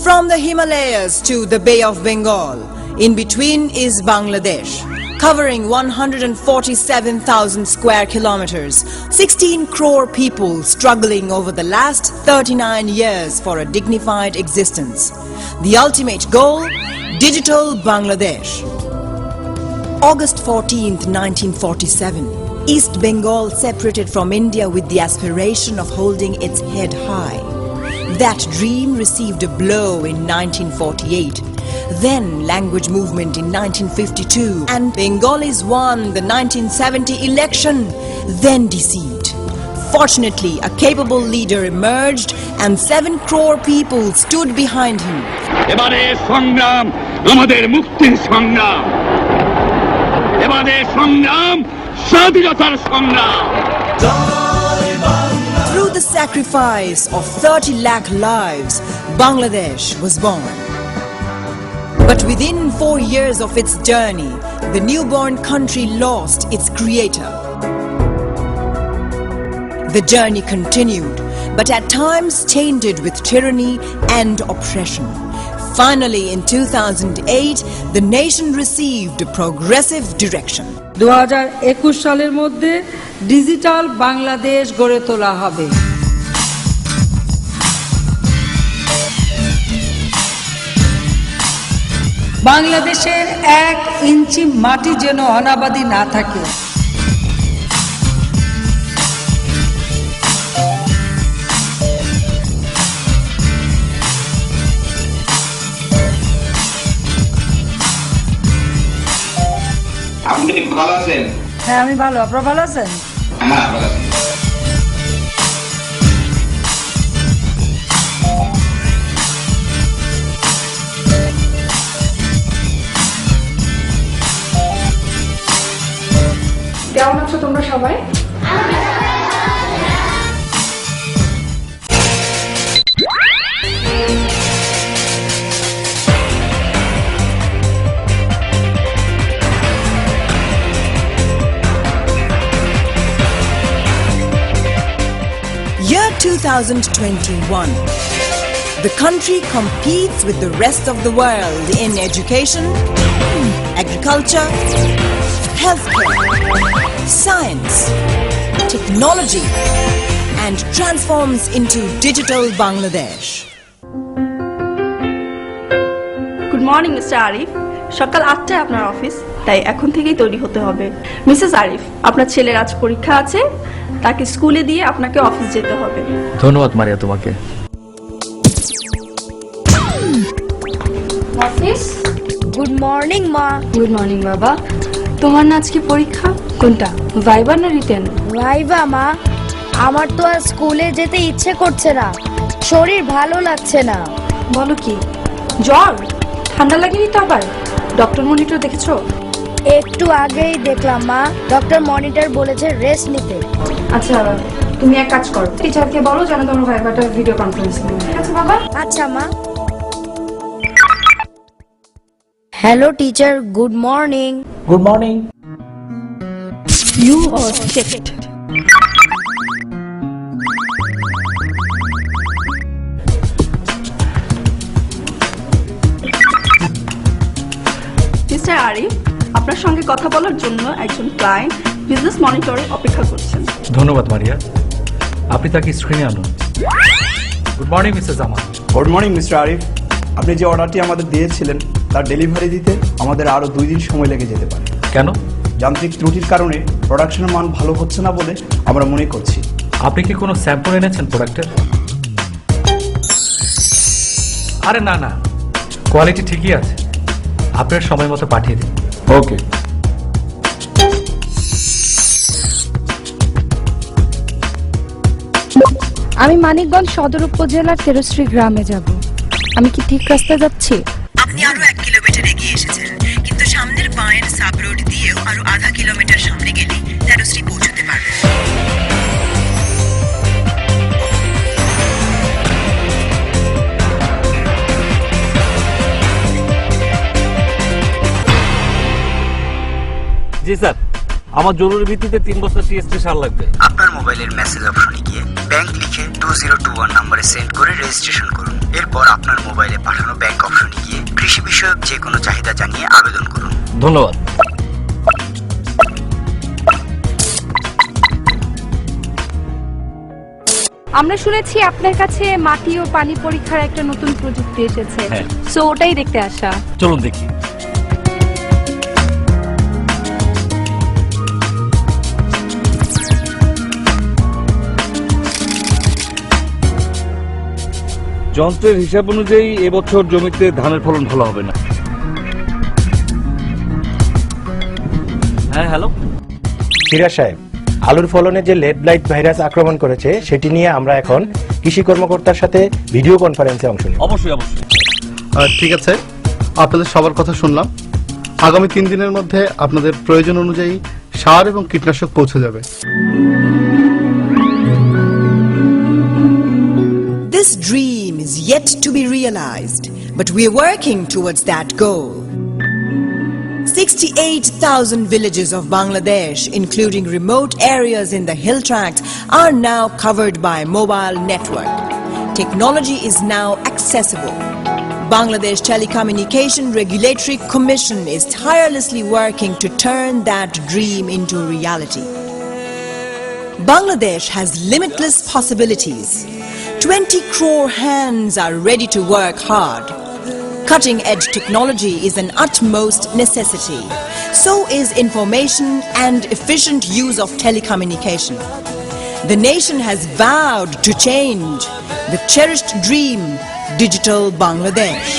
From the Himalayas to the Bay of Bengal, in between is Bangladesh, covering 147,000 square kilometers, 16 crore people struggling over the last 39 years for a dignified existence. The ultimate goal, digital Bangladesh. August 14th, 1947, East Bengal separated from India with the aspiration of holding its head high. That dream received a blow in 1948. Then language movement in 1952, and Bengalis won the 1970 election, then deceit. Fortunately, a capable leader emerged and 7 crore people stood behind him. এবারে সংগ্রাম আমাদের মুক্তির সংগ্রাম এবারে সংগ্রাম স্বাধীনতার সংগ্রাম Through the sacrifice of 30 lakh lives, Bangladesh was born. But within 4 years of its journey, the newborn country lost its creator. The journey continued, but at times tainted with tyranny and oppression. Finally, in 2008, the nation received a progressive direction. 2021 সালের মধ্যে digital Bangladesh গড়ে তোলা হবে। বাংলাদেশের 1 ইঞ্চি মাটি যেন অনাবাদি না থাকে। আপনি ভালো আছেন? হ্যাঁ, আমি ভালো। আপনারা ভালো আছেন? হ্যাঁ, ভালো আছি। কেমন আছো তোমরা সবাই? Year 2021. The country competes with the rest of the world in education, agriculture, healthcare, science, technology, and transforms into digital Bangladesh. Good morning mister Arif. সকাল 8টায় আপনার অফিস, তাই এখন থেকেই তৈরি হতে হবে। মিসেস আরিফ, আপনার ছেলের আজ পরীক্ষা আছে, তাকে স্কুলে দিয়ে আপনাকে অফিস যেতে হবে। ধন্যবাদ মারিয়া তোমাকে। অফিস। গুড মর্নিং মা। গুড মর্নিং বাবা। তোমার না আজকে পরীক্ষা? কোনটা, ভাইবা না রিটেন? ভাইবা মা। আমার তো আর স্কুলে যেতে ইচ্ছে করছে না, শরীর ভালো লাগছে না। বলো কি, জ্বর? ঠান্ডা লাগেনি তো আবার? ডক্টর মনিটর দেখেছো? একটু আগেই দেখলাম মা, ডক্টর মনিটর বলেছে রেস্ট নিতে। আচ্ছা, তুমি এক কাজ করো, টিচারকে বলো যেন তোমার ভাইবাটা ভিডিও কনফারেন্স নেবে। ঠিক আছে বাবা? আচ্ছা মা। Hello teacher, good morning. Good morning. You are checked. Mister Arif, আপনার সঙ্গে কথা বলার জন্য একজন ক্লায়েন্ট বিজনেস মনিটরে অপেক্ষা করছেন। ধন্যবাদ মারিয়া, আপনি তাকে স্ক্রিনে আনুন। Good morning Mrs Zaman. Good morning mister Arif. আপনি যে অর্ডারটি আমাদের দিয়েছিলেন তার ডেলিভারি দিতে আমাদের আরও 2 দিন সময় লেগে যেতে পারে। কেন? যান্ত্রিক ত্রুটির কারণে প্রোডাকশনের মান ভালো হচ্ছে না বলে আমরা মনে করছি। আপনি কি কোনো স্যাম্পল এনেছেন প্রোডাক্টের? আরে না না, কোয়ালিটি ঠিকই আছে, আপনার সময় মতো পাঠিয়ে দিন। ওকে। আমি মানিকগঞ্জ সদর উপজেলার তেরশ্রী গ্রামে যাব। আমি কি ঠিক রাস্তায় যাচ্ছি? আপনি আরো 1 কিলোমিটার এগিয়ে এসেছেন, কিন্তু সামনের বাঁয়ের সাব রোড দিয়েও আরো আধা কিলোমিটার সামনে গেলে তেরশ্রী পৌঁছতে পারবেন। জি স্যার, আমার জরুরি ভিত্তিতে 3 বস্তা টিএসপি সার লাগবে। আপনার মোবাইলের মেসেজ অপশনে গিয়ে ব্যাংক লিখে 2021 নম্বরে সেন্ড করে রেজিস্ট্রেশন করুন। এরপর আপনার মোবাইলে পাঠানো ব্যাংক অপশনে গিয়ে কৃষি বিষয়ক যে কোনো চাহিদা জানিয়ে আবেদন করুন। ধন্যবাদ। আমরা শুনেছি আপনার কাছে মাটি ও পানি পরীক্ষার একটা নতুন প্রযুক্তি এসেছে, হ্যাঁ। সো ওটাই দেখতে আসা। চলুন দেখি। যন্ত্রের হিসাব অনুযায়ী এবছর জমিতে ধানের ফলন ভালো হবে না। হ্যাঁ, হ্যালো। সিরাজ সাহেব, আলুর ফলনে যে লেড ব্লাইট ভাইরাস আক্রমণ করেছে সেটি নিয়ে আমরা এখন কৃষি কর্মকর্তার সাথে ভিডিও কনফারেন্সে অংশ নিই। অবশ্যই অবশ্যই। ঠিক আছে, আপনাদের সবার কথা শুনলাম। আগামী 3 দিনের মধ্যে আপনাদের প্রয়োজন অনুযায়ী সার এবং কীটনাশক পৌঁছে যাবে। This dream is yet to be realized, but we are working towards that goal. 68,000 villages of Bangladesh, including remote areas in the hill tracts, are now covered by mobile network. Technology is now accessible. Bangladesh Telecommunication Regulatory Commission is tirelessly working to turn that dream into reality. Bangladesh has limitless possibilities. 20 crore hands are ready to work hard. Cutting-edge technology is an utmost necessity. So is information and efficient use of telecommunication. The nation has vowed to change the cherished dream, Digital Bangladesh.